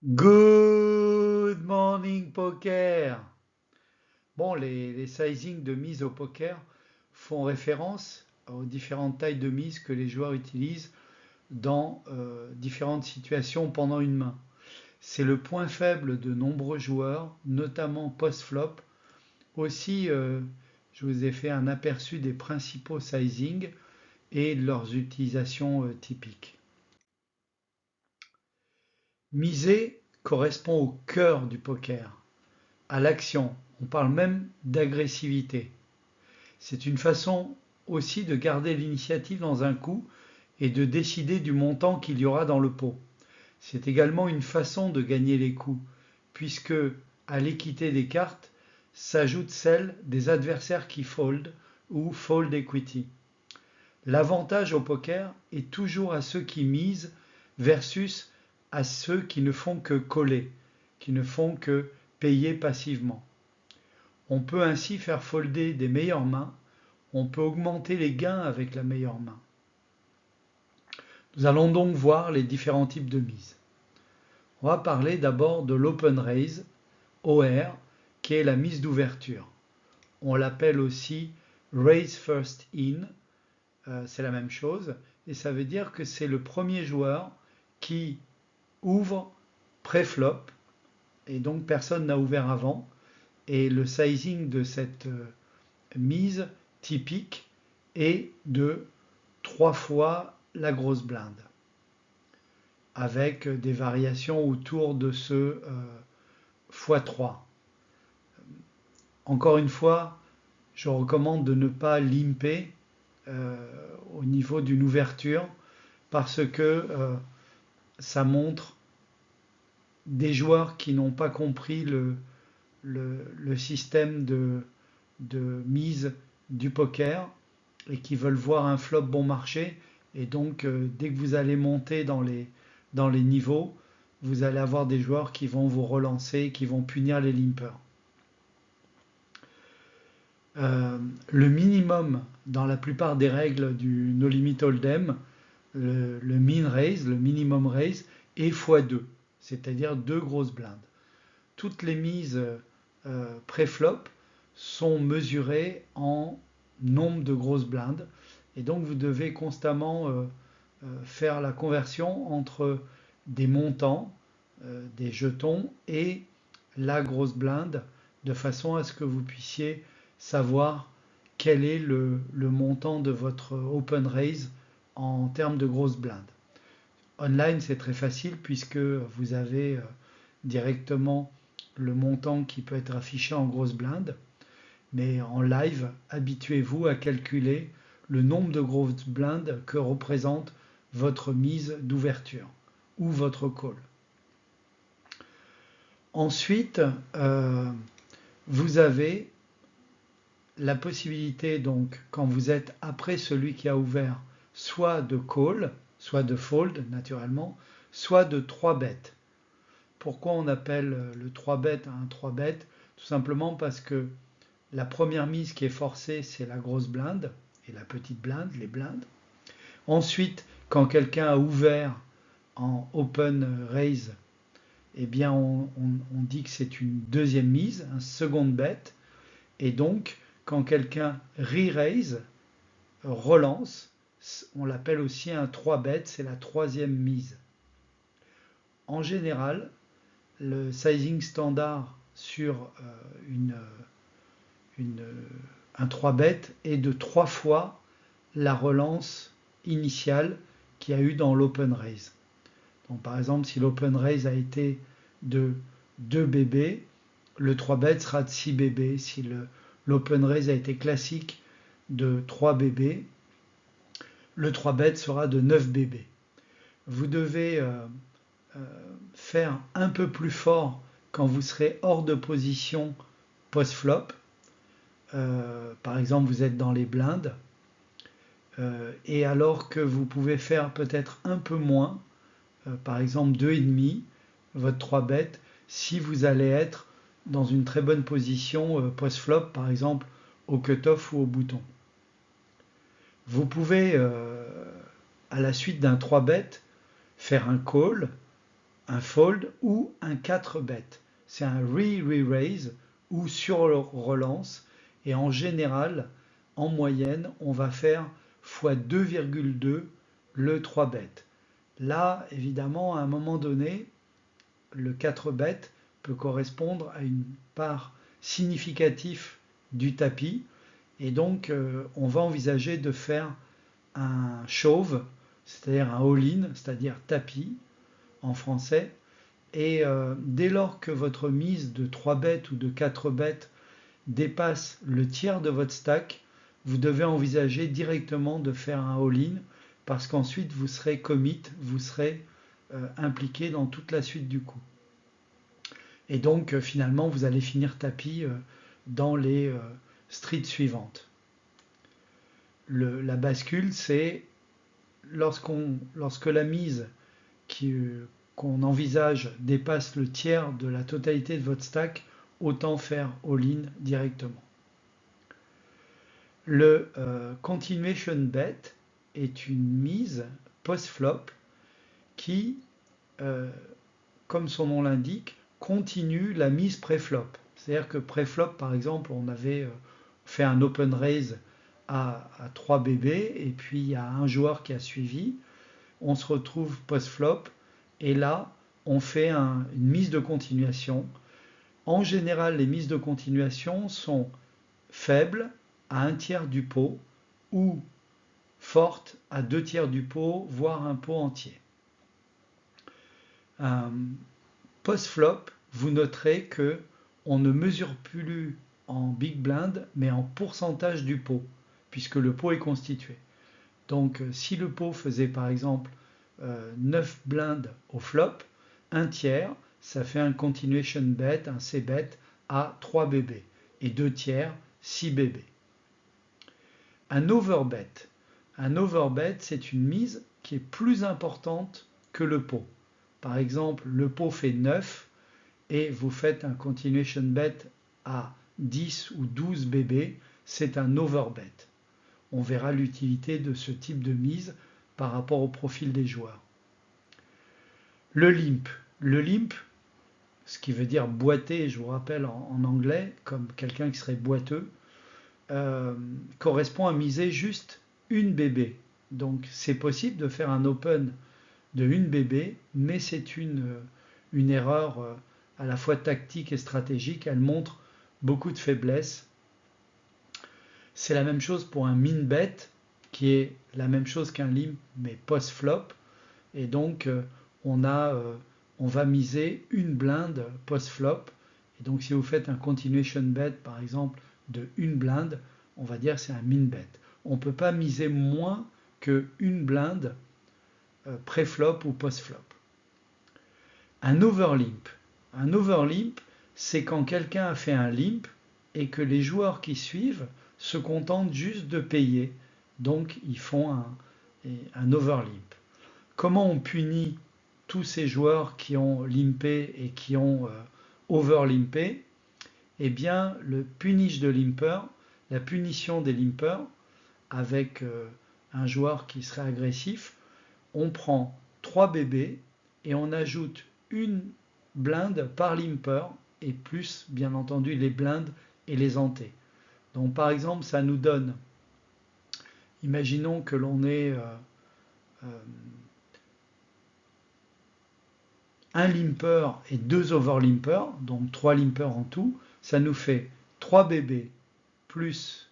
Good morning poker. Bon, les sizing de mise au poker font référence aux différentes tailles de mise que les joueurs utilisent dans différentes situations pendant une main. C'est le point faible de nombreux joueurs, notamment post-flop. Aussi, je vous ai fait un aperçu des principaux sizing et de leurs utilisations typiques. Miser correspond au cœur du poker, à l'action. On parle même d'agressivité. C'est une façon aussi de garder l'initiative dans un coup et de décider du montant qu'il y aura dans le pot. C'est également une façon de gagner les coups, puisque à l'équité des cartes s'ajoute celle des adversaires qui fold ou fold equity. L'avantage au poker est toujours à ceux qui misent versus à ceux qui ne font que coller, qui ne font que payer passivement. On peut ainsi faire folder des meilleures mains, on peut augmenter les gains avec la meilleure main. Nous allons donc voir les différents types de mise. On va parler d'abord de l'open raise, OR, qui est la mise d'ouverture. On l'appelle aussi raise first in, c'est la même chose, et ça veut dire que c'est le premier joueur qui ouvre pré-flop, et donc personne n'a ouvert avant, et le sizing de cette mise typique est de 3 fois la grosse blinde, avec des variations autour de ce x3. Encore une fois, je recommande de ne pas limper euh, au niveau d'une ouverture parce que ça montre des joueurs qui n'ont pas compris le système de mise du poker et qui veulent voir un flop bon marché. Et donc, dès que vous allez monter dans les niveaux, vous allez avoir des joueurs qui vont vous relancer, qui vont punir les limpers. Le minimum dans la plupart des règles du No Limit Hold'em, le min raise, le minimum raise, est x2, c'est-à-dire deux grosses blindes. Toutes les mises pré-flop sont mesurées en nombre de grosses blindes. Et donc vous devez constamment faire la conversion entre des montants, des jetons et la grosse blinde, de façon à ce que vous puissiez savoir quel est le montant de votre open raise en termes de grosses blindes. Online, c'est très facile puisque vous avez directement le montant qui peut être affiché en grosse blinde. Mais en live, habituez-vous à calculer le nombre de grosses blindes que représente votre mise d'ouverture ou votre call. Ensuite, vous avez la possibilité, donc, quand vous êtes après celui qui a ouvert, soit de call, soit de fold, naturellement, soit de 3 bêtes. Pourquoi on appelle le 3 bêtes un 3 bêtes? Tout simplement parce que la première mise qui est forcée, c'est la grosse blinde et la petite blinde, les blindes. Ensuite, quand quelqu'un a ouvert en open raise, eh bien on dit que c'est une deuxième mise, un second bet. Et donc, quand quelqu'un re-raise, relance, on l'appelle aussi un 3 bet, c'est la troisième mise. En général, le sizing standard sur une, un 3 bet est de 3 fois la relance initiale qu'il y a eu dans l'open raise. Donc par exemple, si l'open raise a été de 2 bb, le 3 bet sera de 6 bb. Si l'open raise a été classique de 3 bb, le 3 bet sera de 9 bb. Vous devez faire un peu plus fort quand vous serez hors de position post-flop. Par exemple, vous êtes dans les blindes. Et alors que vous pouvez faire peut-être un peu moins, par exemple 2,5, votre 3 bêtes, si vous allez être dans une très bonne position post-flop, par exemple au cut-off ou au bouton. Vous pouvez, à la suite d'un 3 bet, faire un call un fold ou un 4 bet. C'est un re-re-raise ou sur relance. Et en général, en moyenne, on va faire x 2,2 le 3 bet. Là, évidemment, à un moment donné, le 4 bet peut correspondre à une part significative du tapis. Et donc, on va envisager de faire un shove, c'est-à-dire un all-in, c'est-à-dire tapis en français. Et dès lors que votre mise de 3 bêtes ou de 4 bêtes dépasse le tiers de votre stack, vous devez envisager directement de faire un all-in parce qu'ensuite vous serez commit, vous serez impliqué dans toute la suite du coup. Et donc finalement vous allez finir tapis dans les streets suivantes. La bascule, c'est lorsque la mise qu'on envisage dépasse le tiers de la totalité de votre stack, autant faire all-in directement. Le continuation bet est une mise post-flop qui, comme son nom l'indique, continue la mise pré-flop. C'est-à-dire que pré-flop, par exemple, on avait fait un open raise à 3 bébés et puis il y a un joueur qui a suivi. On se retrouve post-flop et là, on fait une mise de continuation. En général, les mises de continuation sont faibles à un tiers du pot ou fortes à 2 tiers du pot, voire un pot entier. Post-flop, vous noterez que on ne mesure plus en big blind, mais en pourcentage du pot, puisque le pot est constitué. Donc, si le pot faisait par exemple 9 blindes au flop, un tiers, ça fait un continuation bet, un c-bet à 3 bébés, et 2 tiers, 6 bébés. Un overbet. Un overbet, c'est une mise qui est plus importante que le pot. Par exemple, le pot fait 9 et vous faites un continuation bet à 10 ou 12 bébés, c'est un overbet. On verra l'utilité de ce type de mise par rapport au profil des joueurs. Le limp. Le limp, ce qui veut dire boiter, je vous rappelle en anglais, comme quelqu'un qui serait boiteux, correspond à miser juste une bébé. Donc c'est possible de faire un open de une bébé, mais c'est une erreur à la fois tactique et stratégique. Elle montre beaucoup de faiblesses. C'est la même chose pour un min bet, qui est la même chose qu'un limp, mais post-flop. Et donc, on va miser une blinde post-flop. Et donc, si vous faites un continuation bet, par exemple, de une blinde, on va dire que c'est un min bet. On ne peut pas miser moins qu'une blinde pré-flop ou post-flop. Un overlimp. Un overlimp, c'est quand quelqu'un a fait un limp et que les joueurs qui suivent se contentent juste de payer. Donc, ils font un overlimp. Comment on punit tous ces joueurs qui ont limpé et qui ont overlimpé? Eh bien, le punish de limper, la punition des limpers, avec un joueur qui serait agressif, on prend 3 bébés et on ajoute une blinde par limper et plus, bien entendu, les blindes et les antés. Donc, par exemple, ça nous donne, imaginons que l'on ait un limper et 2 overlimpers, donc 3 limpers en tout, ça nous fait 3 bébés plus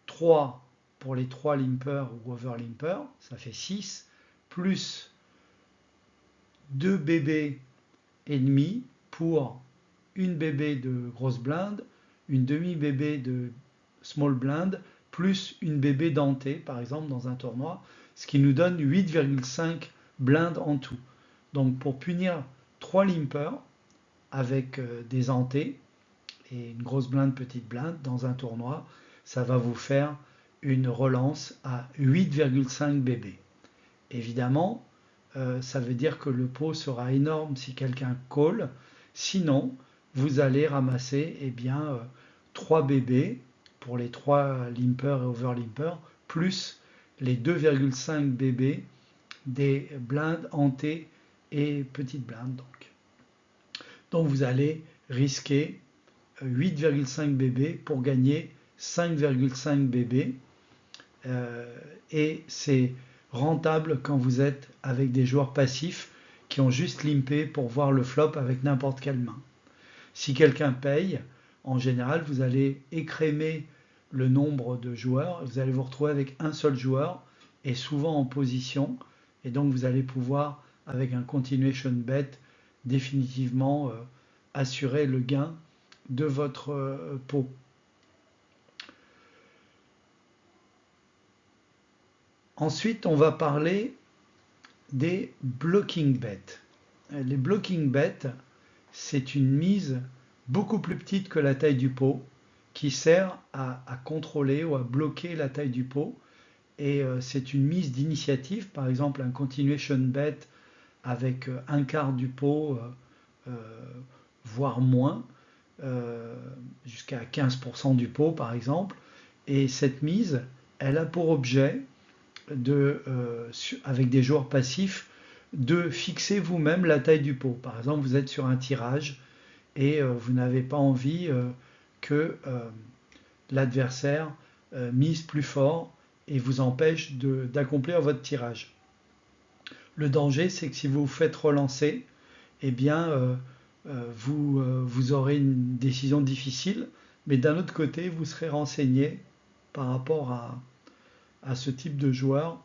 3 pour les 3 limpers ou overlimpers, ça fait 6, plus 2 bébés et demi pour une bébé de grosse blinde, une demi-bébé de small blind, plus une bébé dentée, par exemple, dans un tournoi, ce qui nous donne 8,5 blindes en tout. Donc pour punir 3 limpers avec des antés et une grosse blinde, petite blinde dans un tournoi, ça va vous faire une relance à 8,5 bébés. Évidemment, ça veut dire que le pot sera énorme si quelqu'un call. Sinon, vous allez ramasser 3 bébés pour les 3 limpers et overlimpers, plus les 2,5 bébés des blindes hantées et petite blinde. Donc vous allez risquer 8,5 BB pour gagner 5,5 BB. Et c'est rentable quand vous êtes avec des joueurs passifs qui ont juste limpé pour voir le flop avec n'importe quelle main. Si quelqu'un paye, en général, vous allez écrémer le nombre de joueurs, vous allez vous retrouver avec un seul joueur et souvent en position, et donc vous allez pouvoir, avec un continuation bet, définitivement assurer le gain de votre pot. Ensuite, on va parler des blocking bets. Les blocking bets, c'est une mise beaucoup plus petite que la taille du pot qui sert à contrôler ou à bloquer la taille du pot. Et c'est une mise d'initiative, par exemple un continuation bet avec un quart du pot, voire moins, jusqu'à 15% du pot par exemple. Et cette mise, elle a pour objet avec des joueurs passifs, de fixer vous-même la taille du pot. Par exemple, vous êtes sur un tirage et vous n'avez pas envie que l'adversaire mise plus fort et vous empêche d'accomplir votre tirage. Le danger, c'est que si vous vous faites relancer, eh bien, vous aurez une décision difficile, mais d'un autre côté, vous serez renseigné par rapport à ce type de joueur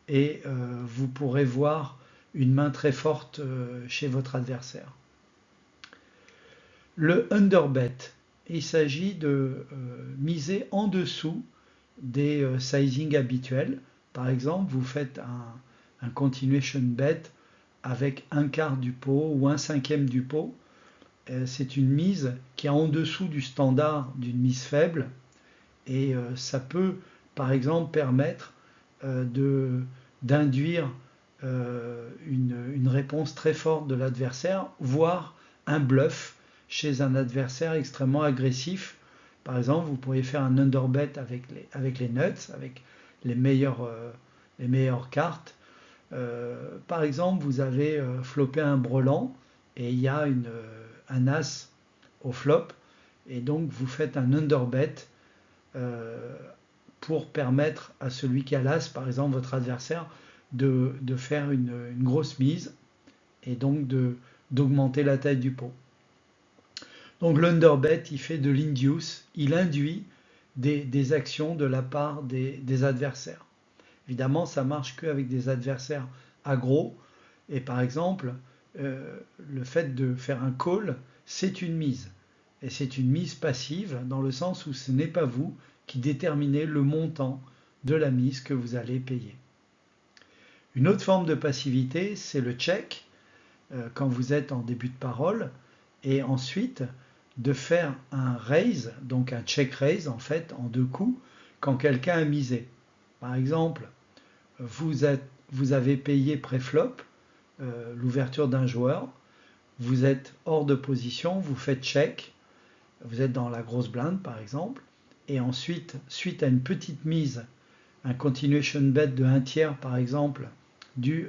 et vous pourrez voir une main très forte chez votre adversaire. Le underbet, il s'agit de miser en dessous des sizing habituels. Par exemple, vous faites un continuation bet avec un quart du pot ou un cinquième du pot. C'est une mise qui est en dessous du standard d'une mise faible et ça peut par exemple permettre d'induire une réponse très forte de l'adversaire, voire un bluff chez un adversaire extrêmement agressif. Par exemple, vous pourriez faire un underbet avec les nuts, avec les meilleures cartes. Par exemple, vous avez flopé un brelan et il y a un as au flop, et donc vous faites un underbet pour permettre à celui qui a l'as, par exemple votre adversaire, de faire une grosse mise et donc d'augmenter la taille du pot. Donc l'underbet, il fait de l'induce, il induit des actions de la part des adversaires. Évidemment, ça marche qu'avec des adversaires aggro, et par exemple, le fait de faire un call, c'est une mise. Et c'est une mise passive dans le sens où ce n'est pas vous qui déterminez le montant de la mise que vous allez payer. Une autre forme de passivité, c'est le check, quand vous êtes en début de parole, et ensuite de faire un raise, donc un check raise en fait, en deux coups, quand quelqu'un a misé. Par exemple, vous avez payé pré-flop l'ouverture d'un joueur, vous êtes hors de position, vous faites check, vous êtes dans la grosse blinde par exemple, et ensuite, suite à une petite mise, un continuation bet de 1/3 par exemple de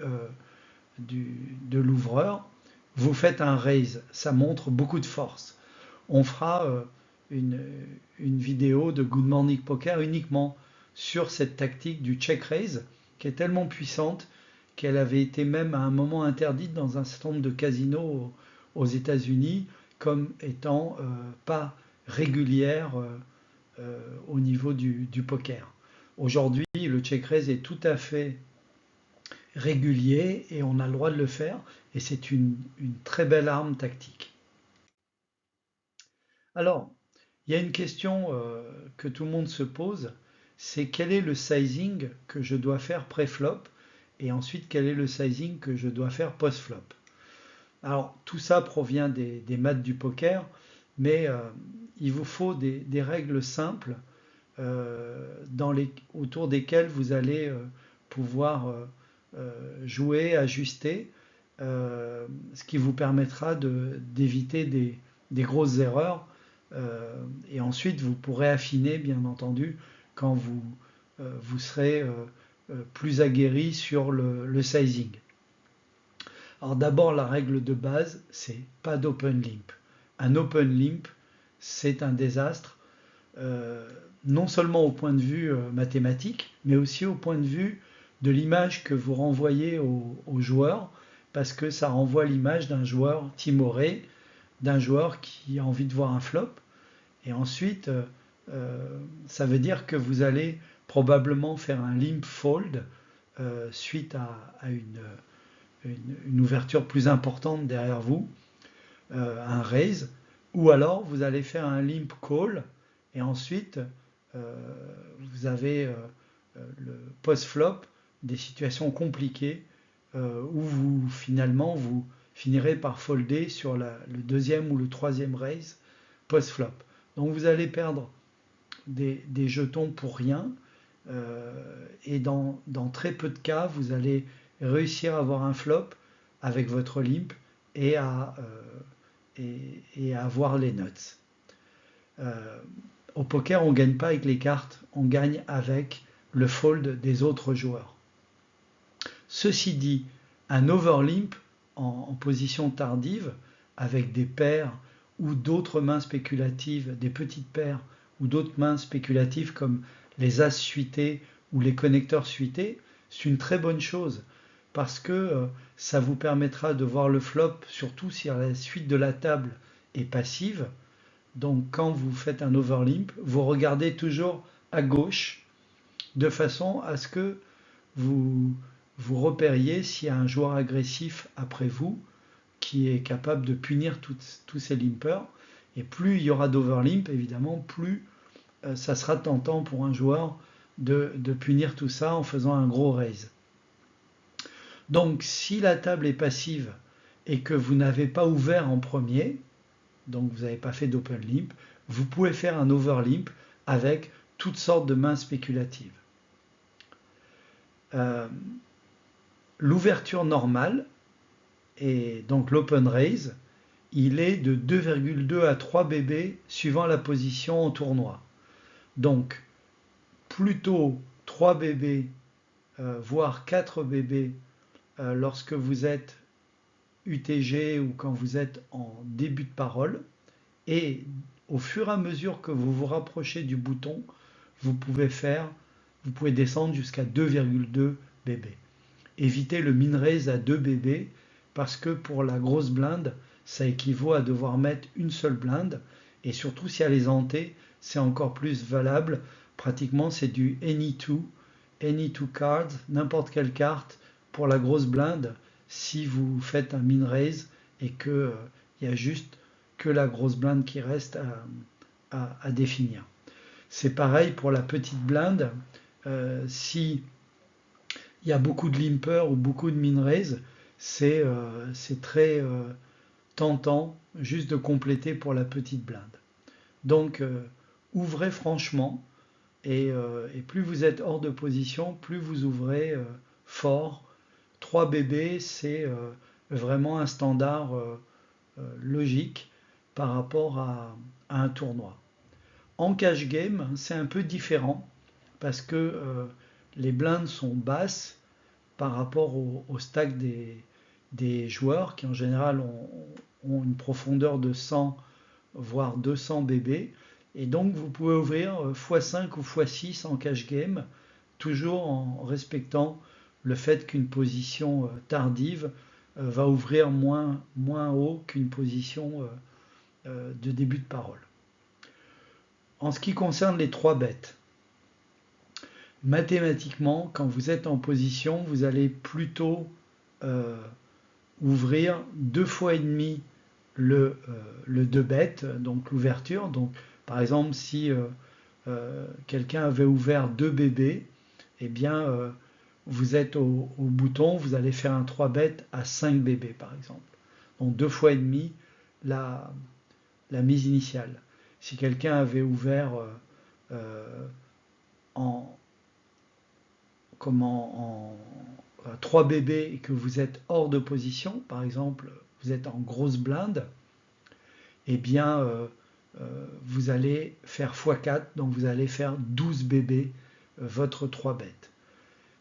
l'ouvreur, vous faites un raise, ça montre beaucoup de force. On fera une vidéo de Good Morning Poker uniquement sur cette tactique du check raise qui est tellement puissante qu'elle avait été même à un moment interdite dans un certain nombre de casinos aux États-Unis comme étant pas régulière au niveau du poker. Aujourd'hui, le check raise est tout à fait régulier et on a le droit de le faire et c'est une très belle arme tactique. Alors, il y a une question que tout le monde se pose, c'est quel est le sizing que je dois faire pré-flop et ensuite quel est le sizing que je dois faire post-flop. Alors, tout ça provient des maths du poker, mais il vous faut des règles simples autour desquelles vous allez pouvoir jouer, ajuster, ce qui vous permettra d'éviter des grosses erreurs. Et ensuite, vous pourrez affiner, bien entendu, quand vous serez plus aguerri sur le sizing. Alors d'abord, la règle de base, c'est pas d'open limp. Un open limp, c'est un désastre, non seulement au point de vue mathématique, mais aussi au point de vue de l'image que vous renvoyez aux joueurs, parce que ça renvoie l'image d'un joueur timoré, d'un joueur qui a envie de voir un flop. Et ensuite, ça veut dire que vous allez probablement faire un limp fold suite à une ouverture plus importante derrière vous, un raise, ou alors vous allez faire un limp call, et ensuite vous avez le post-flop des situations compliquées où finalement vous finirez par folder sur le deuxième ou le troisième raise post-flop. Donc vous allez perdre des jetons pour rien, et dans très peu de cas, vous allez réussir à avoir un flop avec votre limp et à avoir les nuts. Au poker, on ne gagne pas avec les cartes, on gagne avec le fold des autres joueurs. Ceci dit, un overlimp en position tardive, avec des paires ou d'autres mains spéculatives, des petites paires ou d'autres mains spéculatives comme les as suités ou les connecteurs suités, c'est une très bonne chose parce que ça vous permettra de voir le flop, surtout si la suite de la table est passive. Donc quand vous faites un overlimp, vous regardez toujours à gauche de façon à ce que vous repériez s'il y a un joueur agressif après vous qui est capable de punir tous ces limpers. Et plus il y aura d'overlimp, évidemment, plus ça sera tentant pour un joueur de punir tout ça en faisant un gros raise. Donc si la table est passive et que vous n'avez pas ouvert en premier, donc vous n'avez pas fait d'open limp, vous pouvez faire un overlimp avec toutes sortes de mains spéculatives. L'ouverture normale, et donc l'open raise, il est de 2,2 à 3 bb suivant la position en tournoi. Donc plutôt 3 bb, voire 4 bb lorsque vous êtes UTG ou quand vous êtes en début de parole, et au fur et à mesure que vous vous rapprochez du bouton, vous pouvez descendre jusqu'à 2,2 bb. Évitez le min raise à 2 bb parce que pour la grosse blinde, ça équivaut à devoir mettre une seule blinde, et surtout si elle est hantée, c'est encore plus valable. Pratiquement c'est du any two cards, n'importe quelle carte pour la grosse blinde si vous faites un min raise et qu'il y a juste que la grosse blinde qui reste à définir. C'est pareil pour la petite blinde. Si il y a beaucoup de limper ou beaucoup de min raise, c'est très tentant juste de compléter pour la petite blinde. Donc ouvrez franchement, et plus vous êtes hors de position, plus vous ouvrez fort. 3 bb, c'est vraiment un standard logique par rapport à un tournoi. En cash game, c'est un peu différent parce que les blindes sont basses par rapport au stack des joueurs qui en général ont une profondeur de 100 voire 200 bb, et donc vous pouvez ouvrir x5 ou x6 en cash game, toujours en respectant le fait qu'une position tardive va ouvrir moins haut qu'une position de début de parole. En ce qui concerne les 3 bêtes, mathématiquement, quand vous êtes en position, vous allez plutôt ouvrir 2 fois et demi le 2 bêtes, donc l'ouverture. Donc par exemple, si quelqu'un avait ouvert 2 bb, eh bien vous êtes au bouton, vous allez faire un 3 bêtes à 5 bb par exemple. Donc 2 fois et demi la mise initiale. Si quelqu'un avait ouvert en 3 bb et que vous êtes hors de position, par exemple vous êtes en grosse blinde, eh bien vous allez faire x4, donc vous allez faire 12 bb votre 3 bêtes.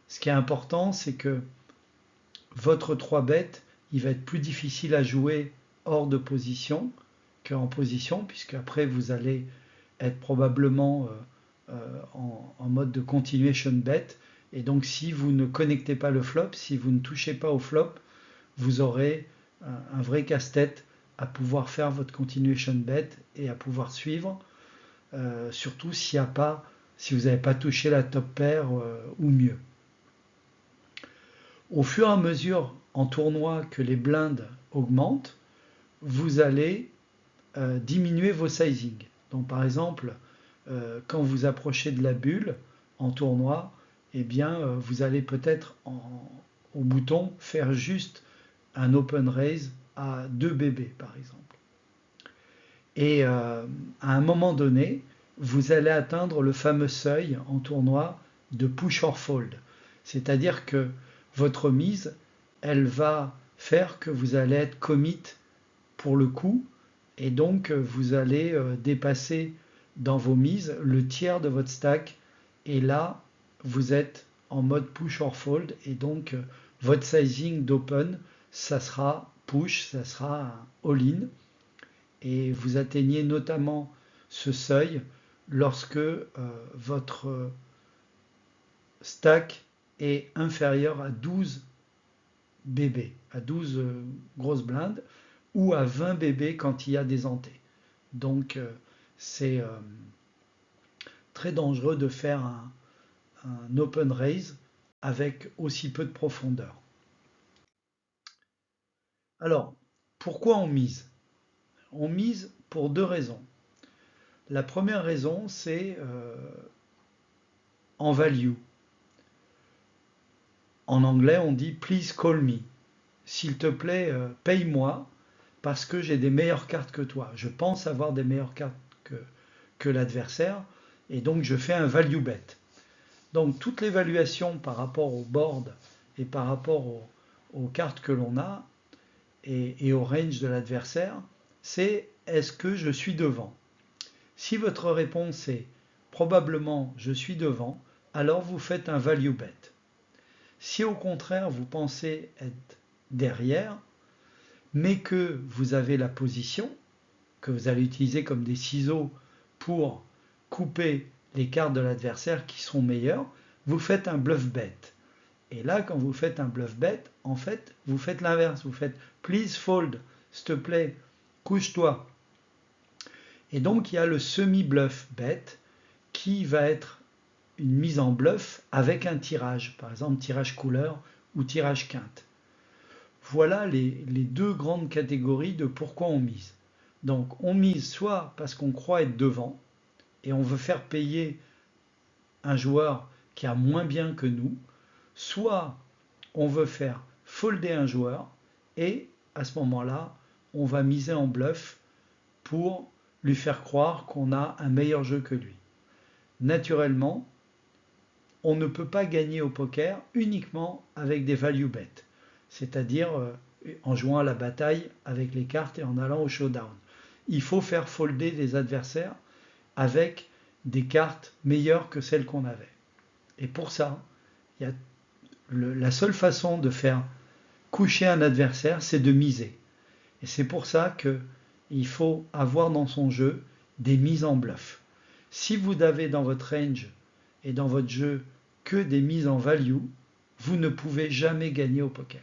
Ce qui est important, c'est que votre 3 bêtes, il va être plus difficile à jouer hors de position qu'en position, puisque après vous allez être probablement en mode de continuation bet. Et donc si vous ne connectez pas le flop, si vous ne touchez pas au flop, vous aurez un vrai casse-tête à pouvoir faire votre continuation bet et à pouvoir suivre, surtout si vous n'avez pas touché la top pair ou mieux. Au fur et à mesure en tournoi que les blindes augmentent, vous allez diminuer vos sizing. Donc par exemple, quand vous approchez de la bulle en tournoi, eh bien vous allez peut-être au bouton faire juste un open raise à 2 bb par exemple. Et à un moment donné, vous allez atteindre le fameux seuil en tournoi de push or fold. C'est-à-dire que votre mise, elle va faire que vous allez être commit pour le coup, et donc vous allez dépasser dans vos mises le tiers de votre stack, et là vous êtes en mode push or fold, et donc votre sizing d'open, ça sera push, ça sera all-in, et vous atteignez notamment ce seuil lorsque votre stack est inférieur à 12 bb, à 12 grosses blindes, ou à 20 bb quand il y a des hantés. Donc c'est très dangereux de faire un open raise avec aussi peu de profondeur. Alors, pourquoi on mise? On mise pour deux raisons. La première raison, c'est en value. En anglais, on dit please call me. S'il te plaît, paye-moi parce que j'ai des meilleures cartes que toi. Je pense avoir des meilleures cartes que l'adversaire et donc je fais un value bet. Donc toute l'évaluation par rapport au board et par rapport aux cartes que l'on a et au range de l'adversaire, c'est est-ce que je suis devant? Si votre réponse est probablement je suis devant, alors vous faites un value bet. Si au contraire vous pensez être derrière, mais que vous avez la position, que vous allez utiliser comme des ciseaux pour couper les cartes de l'adversaire qui sont meilleures, vous faites un bluff bet. Et là, quand vous faites un bluff bet, en fait, vous faites l'inverse. Vous faites please fold, s'il te plaît, couche-toi. Et donc, il y a le semi-bluff bet qui va être une mise en bluff avec un tirage, par exemple tirage couleur ou tirage quinte. Voilà les deux grandes catégories de pourquoi on mise. Donc on mise soit parce qu'on croit être devant et on veut faire payer un joueur qui a moins bien que nous, soit on veut faire folder un joueur et à ce moment-là, on va miser en bluff pour lui faire croire qu'on a un meilleur jeu que lui. Naturellement, on ne peut pas gagner au poker uniquement avec des value bets, c'est-à-dire en jouant à la bataille avec les cartes et en allant au showdown. Il faut faire folder les adversaires avec des cartes meilleures que celles qu'on avait. Et pour ça, la seule façon de faire coucher un adversaire, c'est de miser. Et c'est pour ça qu'il faut avoir dans son jeu des mises en bluff. Si vous avez dans votre range et dans votre jeu que des mises en value, vous ne pouvez jamais gagner au poker.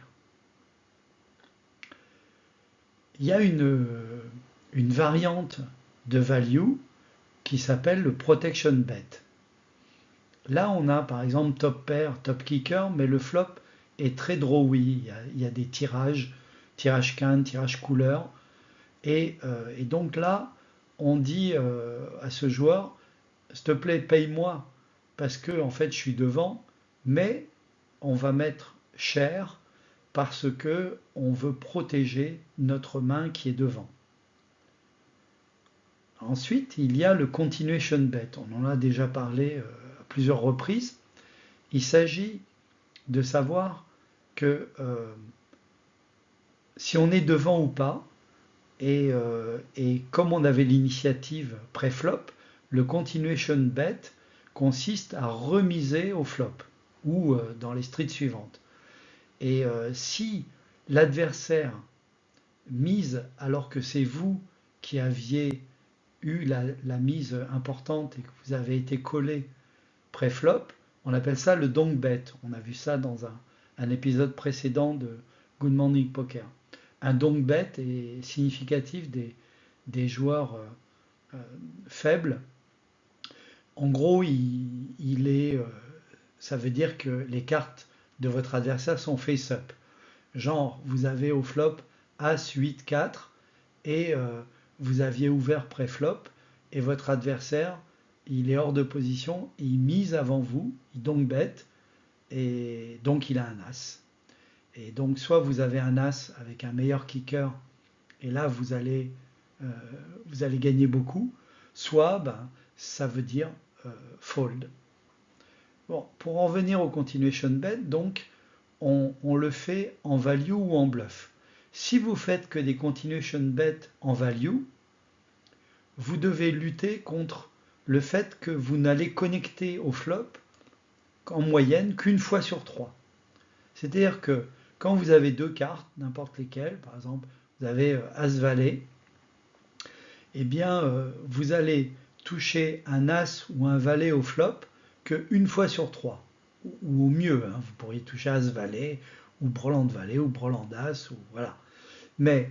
Il y a une variante de value qui s'appelle le protection bet. Là, on a par exemple top pair, top kicker, mais le flop est très drawy. Il y a des tirages, tirage quinte, tirage couleur. Et donc là, on dit à ce joueur, s'il te plaît, paye-moi, parce que en fait, je suis devant, mais on va mettre cher parce que on veut protéger notre main qui est devant. Ensuite, il y a le continuation bet. On en a déjà parlé à plusieurs reprises. Il s'agit de savoir que si on est devant ou pas, et comme on avait l'initiative pré-flop, le continuation bet consiste à remiser au flop ou dans les streets suivantes. Et si l'adversaire mise alors que c'est vous qui aviez eu la mise importante et que vous avez été collé pré-flop, on appelle ça le donk bet. On a vu ça dans un épisode précédent de Good Morning Poker. Un donk bet est significatif des joueurs faibles. En gros, ça veut dire que les cartes de votre adversaire sont face-up. Genre, vous avez au flop As, 8, 4 et vous aviez ouvert pré-flop et votre adversaire, il est hors de position, il mise avant vous, il donc bête et donc il a un As. Et donc soit vous avez un As avec un meilleur kicker et là euh, vous allez gagner beaucoup, soit ça veut dire fold. Bon, pour en venir au continuation bet, donc on le fait en value ou en bluff. Si vous faites que des continuation bets en value, vous devez lutter contre le fait que vous n'allez connecter au flop en moyenne qu'une fois sur 3. C'est-à-dire que quand vous avez deux cartes, n'importe lesquelles, par exemple, vous avez As-Valet, eh bien, vous allez toucher un As ou un Valet au flop qu'une fois sur 3. Ou au mieux, hein, vous pourriez toucher As-Valet, ou Breland-Valet, ou Breland-As, ou voilà. Mais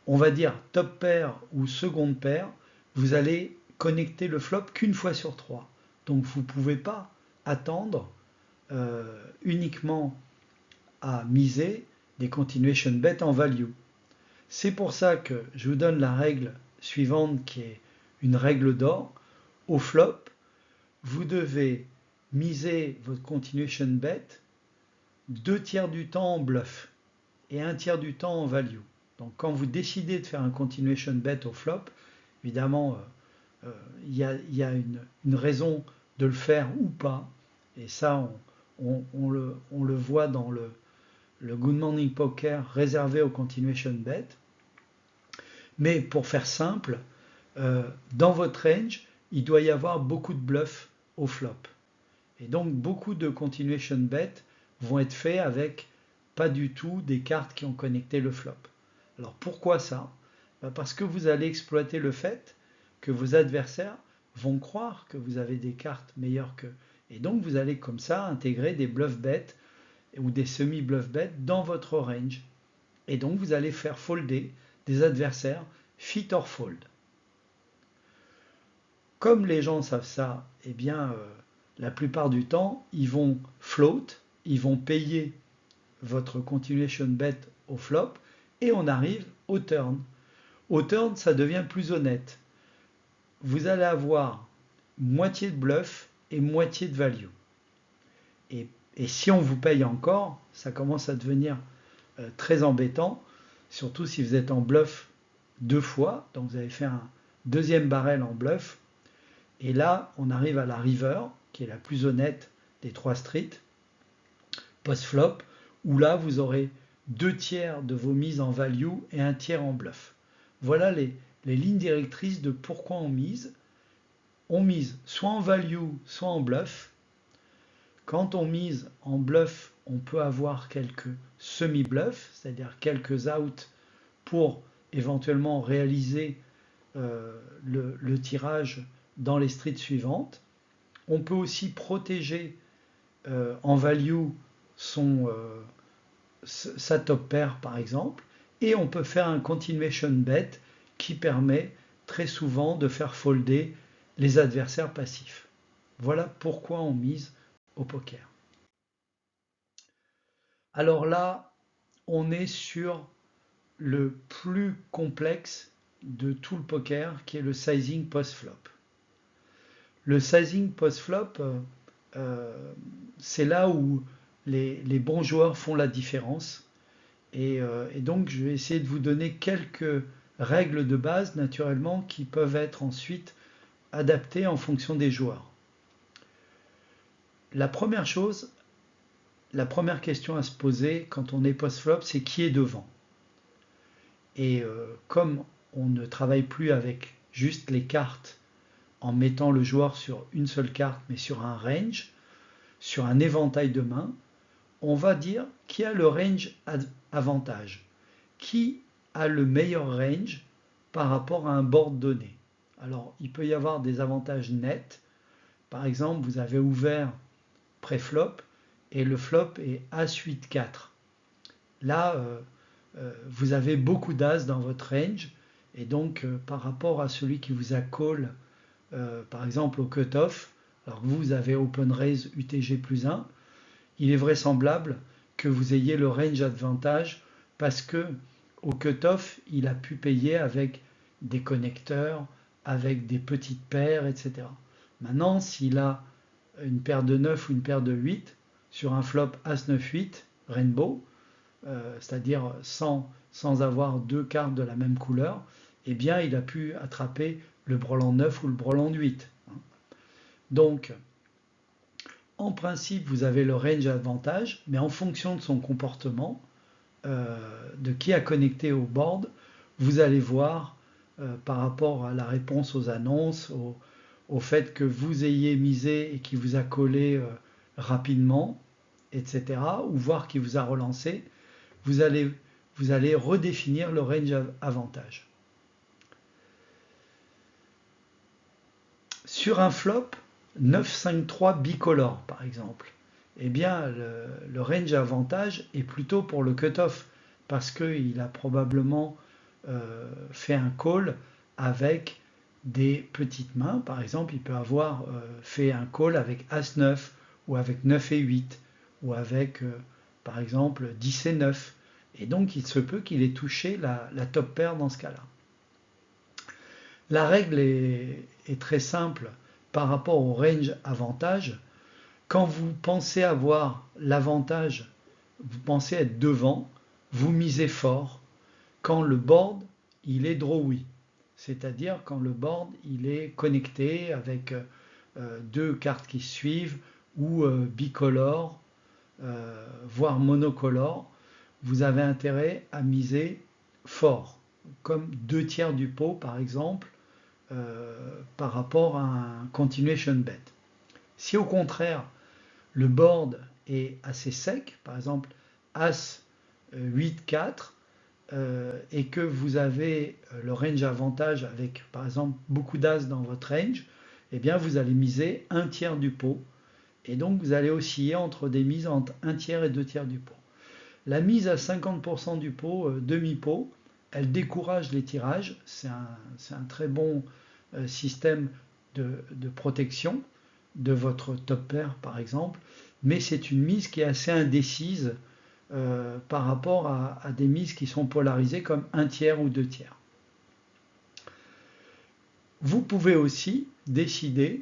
on va dire top pair ou seconde paire, vous allez connecter le flop qu'une fois sur 3. Donc vous ne pouvez pas attendre uniquement à miser des continuation bets en value. C'est pour ça que je vous donne la règle suivante qui est une règle d'or. Au flop, vous devez miser votre continuation bet 2/3 du temps en bluff et 1/3 du temps en value. Donc quand vous décidez de faire un continuation bet au flop, évidemment, il y a une raison de le faire ou pas. Et ça, on le voit dans le Good Morning Poker réservé au continuation bet. Mais pour faire simple, dans votre range, il doit y avoir beaucoup de bluffs au flop. Et donc beaucoup de continuation bet vont être faits avec pas du tout des cartes qui ont connecté le flop. Alors pourquoi ça? Parce que vous allez exploiter le fait que vos adversaires vont croire que vous avez des cartes meilleures qu'eux. Et donc vous allez comme ça intégrer des bluff bets ou des semi-bluff bets dans votre range. Et donc vous allez faire folder des adversaires fit or fold. Comme les gens savent ça, eh bien la plupart du temps, ils vont float, ils vont payer votre continuation bet au flop et on arrive au turn. Au turn, ça devient plus honnête. Vous allez avoir moitié de bluff et moitié de value. Et si on vous paye encore, ça commence à devenir très embêtant, surtout si vous êtes en bluff 2 fois, donc vous avez fait un deuxième barrel en bluff, et là on arrive à la river, qui est la plus honnête des 3 streets, post-flop, où là vous aurez 2/3 de vos mises en value et 1/3 en bluff. Voilà les lignes directrices de pourquoi on mise. On mise soit en value, soit en bluff. Quand on mise en bluff, on peut avoir quelques semi-bluffs, c'est-à-dire quelques outs pour éventuellement réaliser le tirage dans les streets suivantes. On peut aussi protéger en value sa top pair par exemple, et on peut faire un continuation bet qui permet très souvent de faire folder les adversaires passifs. Voilà pourquoi on mise au poker. Alors là, on est sur le plus complexe de tout le poker, qui est le sizing post-flop. Le sizing post-flop, c'est là où les bons joueurs font la différence. Et donc, je vais essayer de vous donner quelques règles de base, naturellement, qui peuvent être ensuite adaptées en fonction des joueurs. La première chose, la première question à se poser quand on est post-flop, c'est qui est devant. Et comme on ne travaille plus avec juste les cartes en mettant le joueur sur une seule carte, mais sur un range, sur un éventail de mains, on va dire qui a le range avantage, qui a le meilleur range par rapport à un board donné. Alors, il peut y avoir des avantages nets. Par exemple, vous avez ouvert pré-flop et le flop est As-8-4. Là, vous avez beaucoup d'As dans votre range et donc par rapport à celui qui vous a call, par exemple au cutoff, alors vous avez open raise UTG plus 1, il est vraisemblable que vous ayez le range advantage parce que au cutoff, il a pu payer avec des connecteurs, avec des petites paires, etc. Maintenant, s'il a une paire de 9 ou une paire de 8 sur un flop As-9-8, Rainbow, c'est-à-dire sans avoir deux cartes de la même couleur, eh bien, il a pu attraper le brelan 9 ou le brelan 8. Donc, en principe, vous avez le range avantage, mais en fonction de son comportement, de qui a connecté au board, vous allez voir par rapport à la réponse aux annonces, au fait que vous ayez misé et qui vous a collé rapidement, etc., ou voir qui vous a relancé, vous allez redéfinir le range avantage. Sur un flop 9-5-3 bicolore, par exemple, eh bien, le range avantage est plutôt pour le cutoff, parce qu'il a probablement fait un call avec des petites mains. Par exemple, il peut avoir fait un call avec As-9, ou avec 9 et 8, ou avec, par exemple, 10 et 9. Et donc, il se peut qu'il ait touché la top pair dans ce cas-là. La règle est très simple par rapport au range avantage. Quand vous pensez avoir l'avantage, vous pensez être devant, vous misez fort quand le board il est drawy, c'est-à-dire quand le board il est connecté avec deux cartes qui suivent ou bicolore, voire monocolore, vous avez intérêt à miser fort, comme 2/3 du pot par exemple, par rapport à un continuation bet. Si au contraire le board est assez sec, par exemple As 8-4, et que vous avez le range avantage avec par exemple beaucoup d'As dans votre range, eh bien vous allez miser 1/3 du pot. Et donc vous allez osciller entre des mises entre 1/3 et 2/3 du pot. La mise à 50% du pot, demi-pot, elle décourage les tirages. C'est un très bon système de protection de votre top pair par exemple, mais c'est une mise qui est assez indécise par rapport à des mises qui sont polarisées comme 1/3 ou 2/3. Vous pouvez aussi décider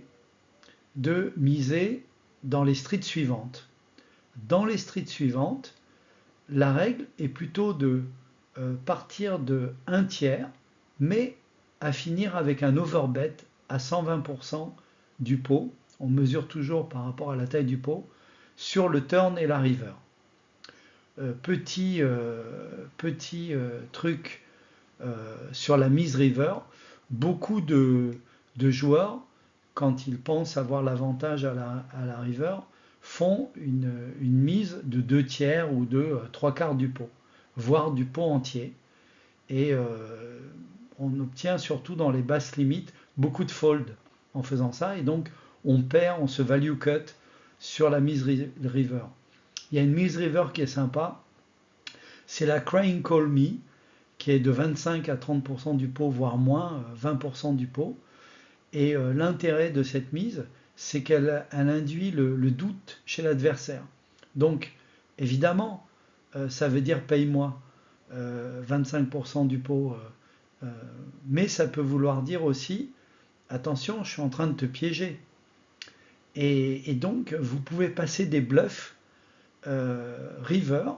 de miser dans les streets suivantes. Dans les streets suivantes, la règle est plutôt de partir de 1/3, mais à finir avec un overbet à 120% du pot. On mesure toujours par rapport à la taille du pot sur le turn et la river. Petit truc sur la mise river, beaucoup de joueurs, quand ils pensent avoir l'avantage à la river, font une mise de 2/3 ou de 3/4 du pot, voire du pot entier. Et on obtient surtout dans les basses limites beaucoup de fold en faisant ça. Et donc on se value cut sur la mise river. Il y a une mise river qui est sympa, c'est la Crying Call Me, qui est de 25 à 30% du pot, voire moins, 20% du pot. Et l'intérêt de cette mise, c'est qu'elle induit le doute chez l'adversaire. Donc, évidemment, ça veut dire paye-moi 25% du pot, mais ça peut vouloir dire aussi, attention, je suis en train de te piéger. Et donc, vous pouvez passer des bluffs river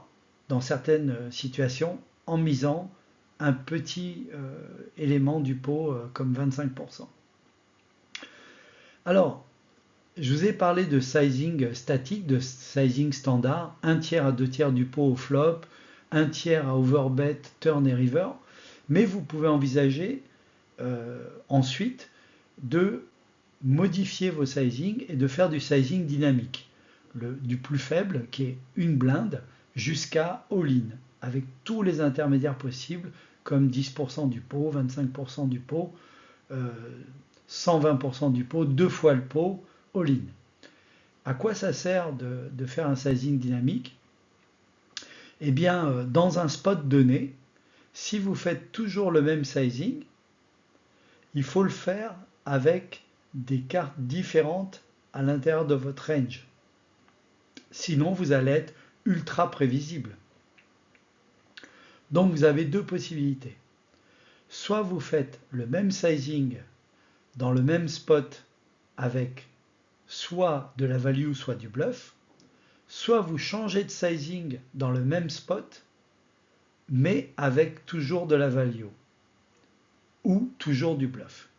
dans certaines situations en misant un petit élément du pot comme 25%. Alors, je vous ai parlé de sizing statique, de sizing standard, 1/3 à 2/3 du pot au flop, 1/3 à overbet, turn et river, mais vous pouvez envisager ensuite de modifier vos sizing et de faire du sizing dynamique. du plus faible, qui est une blinde, jusqu'à all-in, avec tous les intermédiaires possibles, comme 10% du pot, 25% du pot, 120% du pot, deux fois le pot, all-in. À quoi ça sert de faire un sizing dynamique? Eh bien, dans un spot donné, si vous faites toujours le même sizing, il faut le faire avec des cartes différentes à l'intérieur de votre range. Sinon, vous allez être ultra prévisible. Donc, vous avez deux possibilités. Soit vous faites le même sizing dans le même spot avec soit de la value, soit du bluff, soit vous changez de sizing dans le même spot, mais avec toujours de la value, ou toujours du bluff.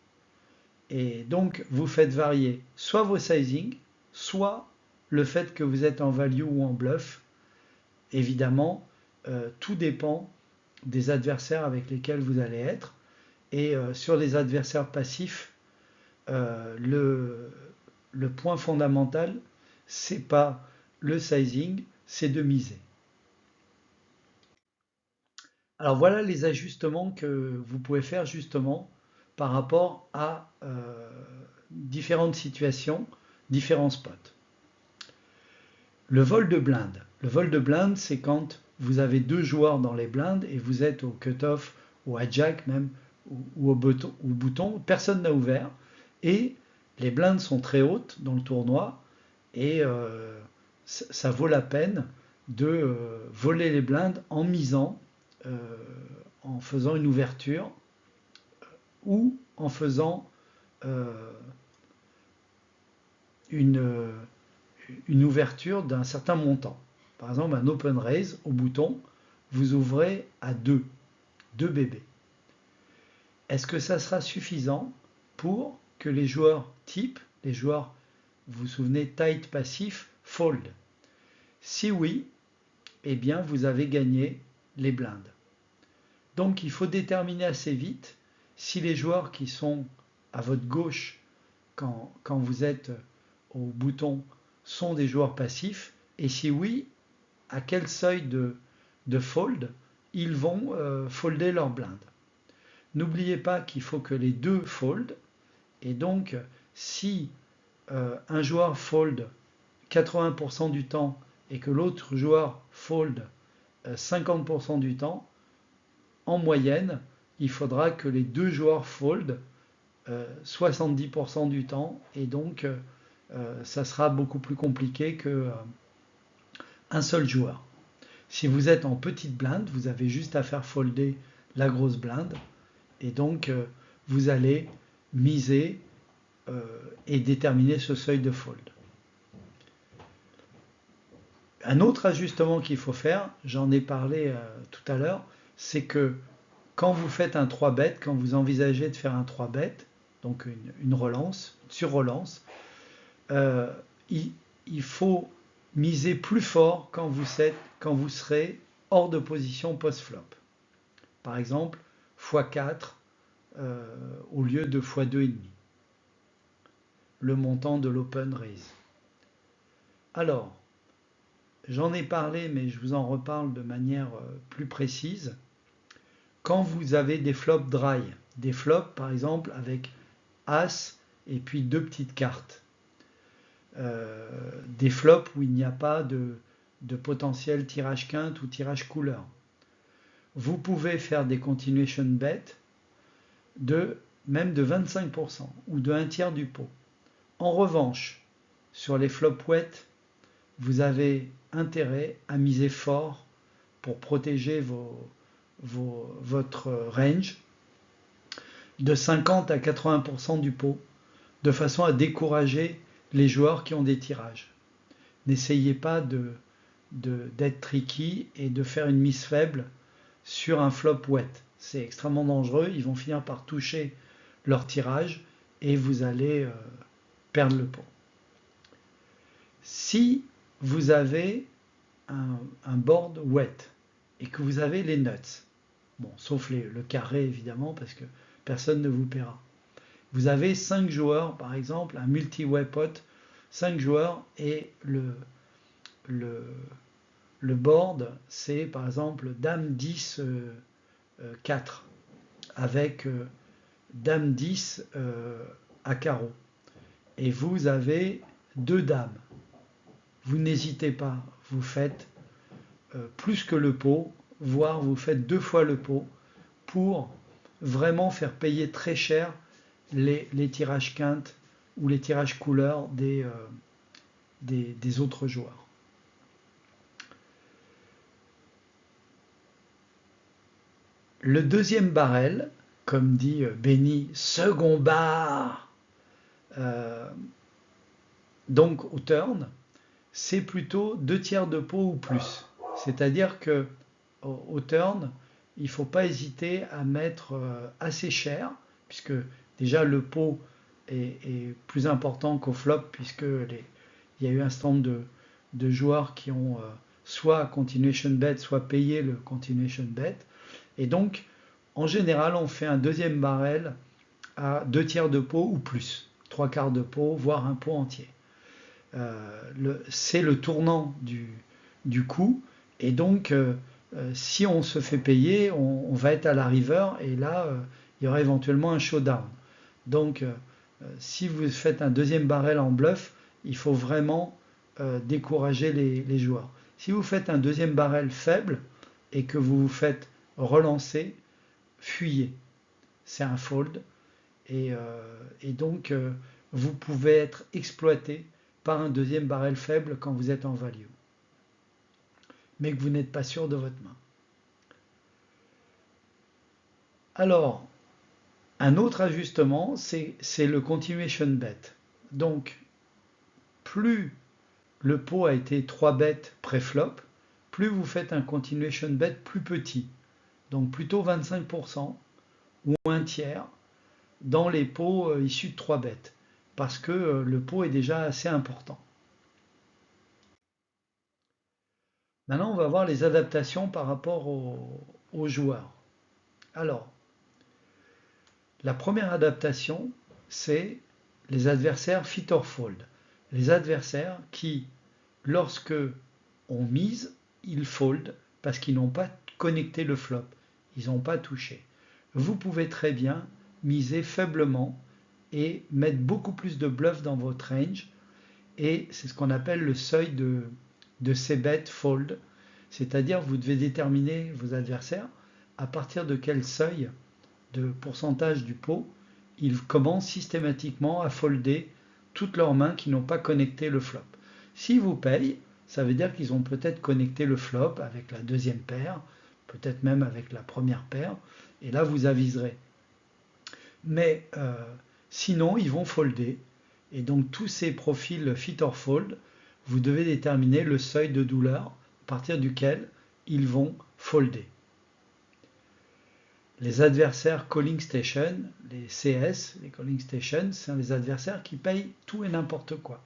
Et donc, vous faites varier soit vos sizing, soit le fait que vous êtes en value ou en bluff. Évidemment, tout dépend des adversaires avec lesquels vous allez être. Et sur les adversaires passifs, le point fondamental, c'est pas le sizing, c'est de miser. Alors voilà les ajustements que vous pouvez faire justement par rapport à différentes situations, différents spots. Le vol de blinde. Le vol de blinde, c'est quand vous avez deux joueurs dans les blindes et vous êtes au cut-off ou à jack même ou au bouton, personne n'a ouvert et les blindes sont très hautes dans le tournoi et ça vaut la peine de voler les blindes en misant, en faisant une ouverture ou en faisant une, une ouverture d'un certain montant. Par exemple, un open raise au bouton, vous ouvrez à 2 bébés. Est-ce que ça sera suffisant pour que les joueurs type, les joueurs, vous vous souvenez, tight passif, fold? Si oui, eh bien vous avez gagné les blindes. Donc il faut déterminer assez vite si les joueurs qui sont à votre gauche quand vous êtes au bouton sont des joueurs passifs et si oui, à quel seuil de fold ils vont folder leur blinde. N'oubliez pas qu'il faut que les deux fold et donc si un joueur fold 80% du temps et que l'autre joueur fold 50% du temps, en moyenne, il faudra que les deux joueurs fold 70% du temps et donc ça sera beaucoup plus compliqué qu'un seul joueur. Si vous êtes en petite blinde, vous avez juste à faire folder la grosse blinde et donc vous allez miser et déterminer ce seuil de fold. Un autre ajustement qu'il faut faire, j'en ai parlé tout à l'heure, c'est que quand vous faites un 3-bet, quand vous envisagez de faire un 3-bet, donc une relance, sur-relance, il faut miser plus fort quand vous serez hors de position post-flop. Par exemple, x4 au lieu de x2,5. Le montant de l'open raise. Alors, j'en ai parlé, mais je vous en reparle de manière plus précise. Quand vous avez des flops dry, des flops par exemple avec As et puis deux petites cartes, des flops où il n'y a pas de potentiel tirage quinte ou tirage couleur, vous pouvez faire des continuation bets même de 25% ou de 1/3 du pot. En revanche, sur les flops wet, vous avez intérêt à miser fort pour protéger votre range de 50 à 80% du pot, de façon à décourager les joueurs qui ont des tirages. N'essayez pas d'être tricky et de faire une mise faible sur un flop wet. C'est extrêmement dangereux, ils vont finir par toucher leur tirage et vous allez perdre le pot. Si vous avez un board wet et que vous avez les nuts, bon, sauf le carré évidemment parce que personne ne vous paiera. Vous avez 5 joueurs par exemple, un multi-way pot, 5 joueurs et le, le board, c'est par exemple Dame 10 4 avec Dame 10 à carreau. Et vous avez deux dames. Vous n'hésitez pas, vous faites plus que le pot, voire vous faites deux fois le pot pour vraiment faire payer très cher les tirages quintes ou les tirages couleurs des autres joueurs. Le deuxième barrel, comme dit Benny, second bar, donc au turn, c'est plutôt 2 tiers de pot ou plus. C'est-à-dire que au turn, il ne faut pas hésiter à mettre assez cher, puisque déjà le pot est plus important qu'au flop, puisque il y a eu un certain nombre de joueurs qui ont soit continuation bet, soit payé le continuation bet. Et donc, en général, on fait un deuxième barrel à 2 tiers de pot ou plus, 3 quarts de pot, voire un pot entier. C'est le tournant du coup, et donc si on se fait payer, on va être à la river, et là, il y aura éventuellement un showdown. Donc, si vous faites un deuxième barrel en bluff, il faut vraiment décourager les joueurs. Si vous faites un deuxième barrel faible et que vous vous faites relancer, fuyez. C'est un fold. Et donc, vous pouvez être exploité par un deuxième barrel faible quand vous êtes en value, mais que vous n'êtes pas sûr de votre main. Alors, un autre ajustement, c'est le continuation bet. Donc, plus le pot a été 3 bêtes pré-flop, plus vous faites un continuation bet plus petit. Donc plutôt 25% ou un tiers dans les pots issus de 3 bêtes, parce que le pot est déjà assez important. Maintenant, on va voir les adaptations par rapport aux joueurs. Alors, la première adaptation, c'est les adversaires fit or fold. Les adversaires qui, lorsque on mise, ils fold parce qu'ils n'ont pas connecté le flop. Ils n'ont pas touché. Vous pouvez très bien miser faiblement et mettre beaucoup plus de bluff dans votre range. Et c'est ce qu'on appelle le seuil de c-bet fold. C'est-à-dire vous devez déterminer vos adversaires à partir de quel seuil de pourcentage du pot ils commencent systématiquement à folder toutes leurs mains qui n'ont pas connecté le flop. S'ils vous payent, ça veut dire qu'ils ont peut-être connecté le flop avec la deuxième paire, peut-être même avec la première paire, et là vous aviserez. Mais sinon, ils vont folder, et donc tous ces profils fit or fold, vous devez déterminer le seuil de douleur à partir duquel ils vont folder. Les adversaires calling station, les CS, les calling station, sont les adversaires qui payent tout et n'importe quoi.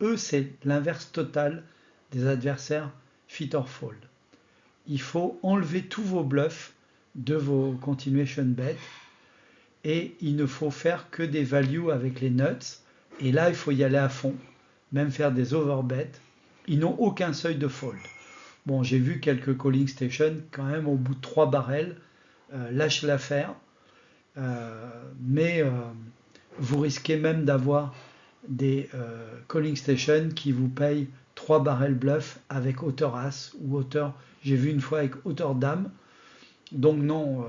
Eux, c'est l'inverse total des adversaires fit or fold. Il faut enlever tous vos bluffs de vos continuation bets et il ne faut faire que des values avec les nuts. Et là, il faut y aller à fond, même faire des overbets. Ils n'ont aucun seuil de fold. Bon, j'ai vu quelques calling stations quand même au bout de 3 barrels lâche l'affaire, mais vous risquez même d'avoir des calling stations qui vous payent 3 barrels bluff avec hauteur as ou hauteur, j'ai vu une fois avec hauteur dame. Donc non,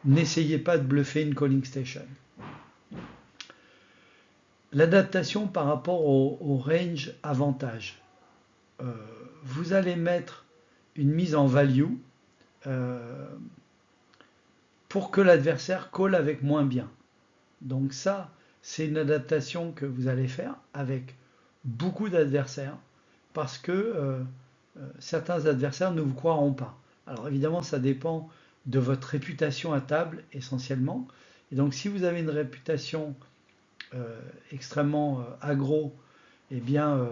n'essayez pas de bluffer une calling station. L'adaptation par rapport au range avantage. Vous allez mettre une mise en value pour que l'adversaire colle avec moins bien. Donc ça, c'est une adaptation que vous allez faire avec beaucoup d'adversaires parce que certains adversaires ne vous croiront pas. Alors évidemment, ça dépend de votre réputation à table essentiellement. Et donc si vous avez une réputation extrêmement aggro, eh bien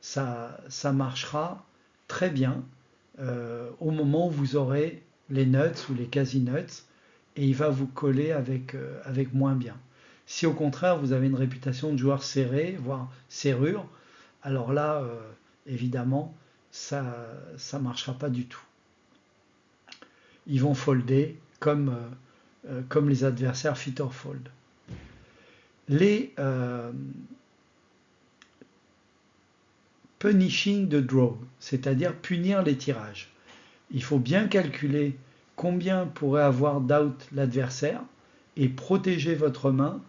ça marchera très bien au moment où vous aurez les nuts ou les quasi-nuts et il va vous coller avec moins bien. Si au contraire vous avez une réputation de joueur serré, voire serrure, alors là, évidemment, ça ne marchera pas du tout. Ils vont folder comme les adversaires fit or fold. Les punishing the draw, c'est-à-dire punir les tirages. Il faut bien calculer combien pourrait avoir d'out l'adversaire et protéger votre main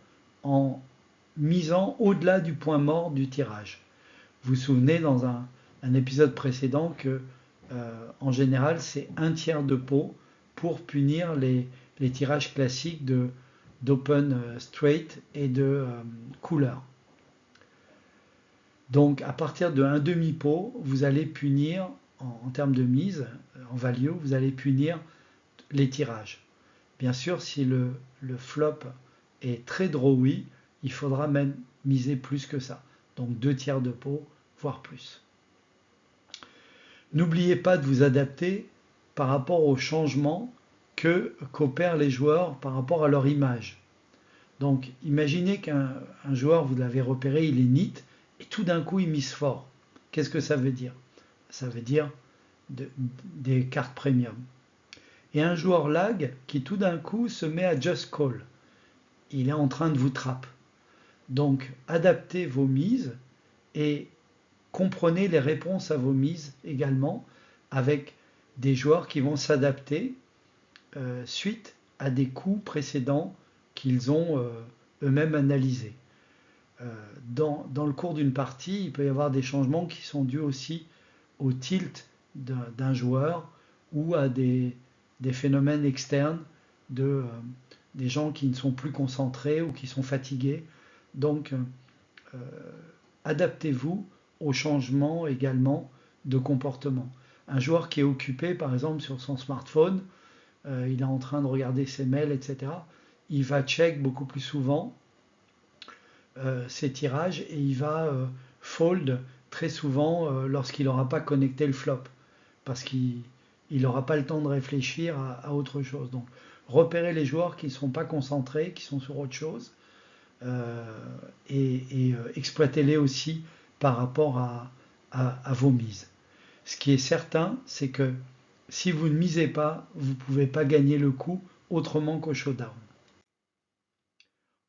en misant au-delà du point mort du tirage. Vous vous souvenez dans un épisode précédent que en général c'est un tiers de pot pour punir les tirages classiques d'open straight et de cooler. Donc à partir de un demi-pot, vous allez punir en termes de mise, en value, vous allez punir les tirages. Bien sûr, si le flop est très drawy, il faudra même miser plus que ça. Donc 2 tiers de pot, voire plus. N'oubliez pas de vous adapter par rapport aux changements qu'opèrent les joueurs par rapport à leur image. Donc imaginez qu'un joueur, vous l'avez repéré, il est neat, et tout d'un coup il mise fort. Qu'est-ce que ça veut dire? Ça veut dire des cartes premium. Et un joueur lag qui tout d'un coup se met à just call. Il est en train de vous trapper. Donc adaptez vos mises et comprenez les réponses à vos mises également avec des joueurs qui vont s'adapter suite à des coups précédents qu'ils ont eux-mêmes analysés. Dans le cours d'une partie, il peut y avoir des changements qui sont dus aussi au tilt d'un joueur ou à des phénomènes externes des gens qui ne sont plus concentrés ou qui sont fatigués. Donc, adaptez-vous aux changements également de comportement. Un joueur qui est occupé, par exemple, sur son smartphone, il est en train de regarder ses mails, etc., il va check beaucoup plus souvent ses tirages et il va fold très souvent lorsqu'il n'aura pas connecté le flop, parce qu'il n'aura pas le temps de réfléchir à autre chose. Donc, repérez les joueurs qui ne sont pas concentrés, qui sont sur autre chose, et exploitez-les aussi par rapport à vos mises. Ce qui est certain, c'est que si vous ne misez pas, vous ne pouvez pas gagner le coup autrement qu'au showdown.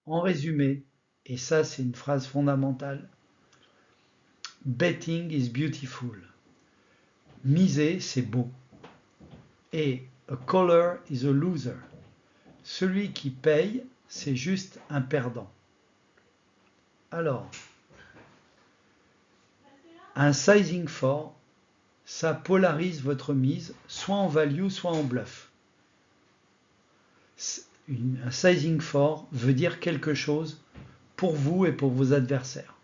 En résumé, et ça c'est une phrase fondamentale, betting is beautiful. Miser, c'est beau. Et a caller is a loser. Celui qui paye, c'est juste un perdant. Alors, un sizing fort, ça polarise votre mise, soit en value, soit en bluff. Un sizing fort veut dire quelque chose pour vous et pour vos adversaires.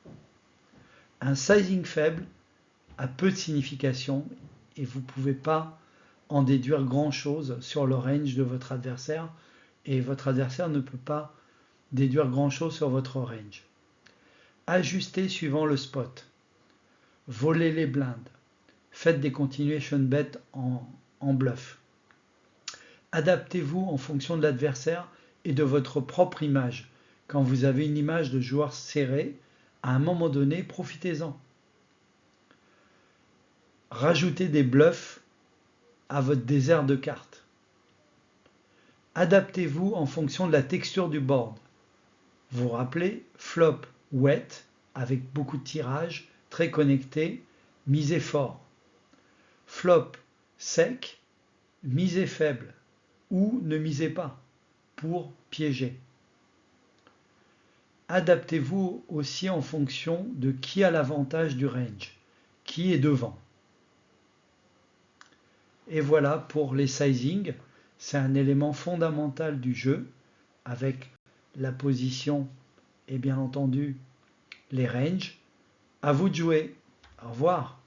Un sizing faible a peu de signification et vous ne pouvez pas en déduire grand-chose sur le range de votre adversaire et votre adversaire ne peut pas déduire grand-chose sur votre range. Ajustez suivant le spot. Volez les blindes. Faites des continuation bets en bluff. Adaptez-vous en fonction de l'adversaire et de votre propre image. Quand vous avez une image de joueur serré, à un moment donné, profitez-en. Rajoutez des bluffs à votre désert de cartes. Adaptez-vous en fonction de la texture du board. Vous vous rappelez, flop wet, avec beaucoup de tirages, très connecté, misez fort. Flop sec, misez faible ou ne misez pas pour piéger. Adaptez-vous aussi en fonction de qui a l'avantage du range, qui est devant. Et voilà pour les sizing, c'est un élément fondamental du jeu avec la position et bien entendu les ranges. À vous de jouer. Au revoir.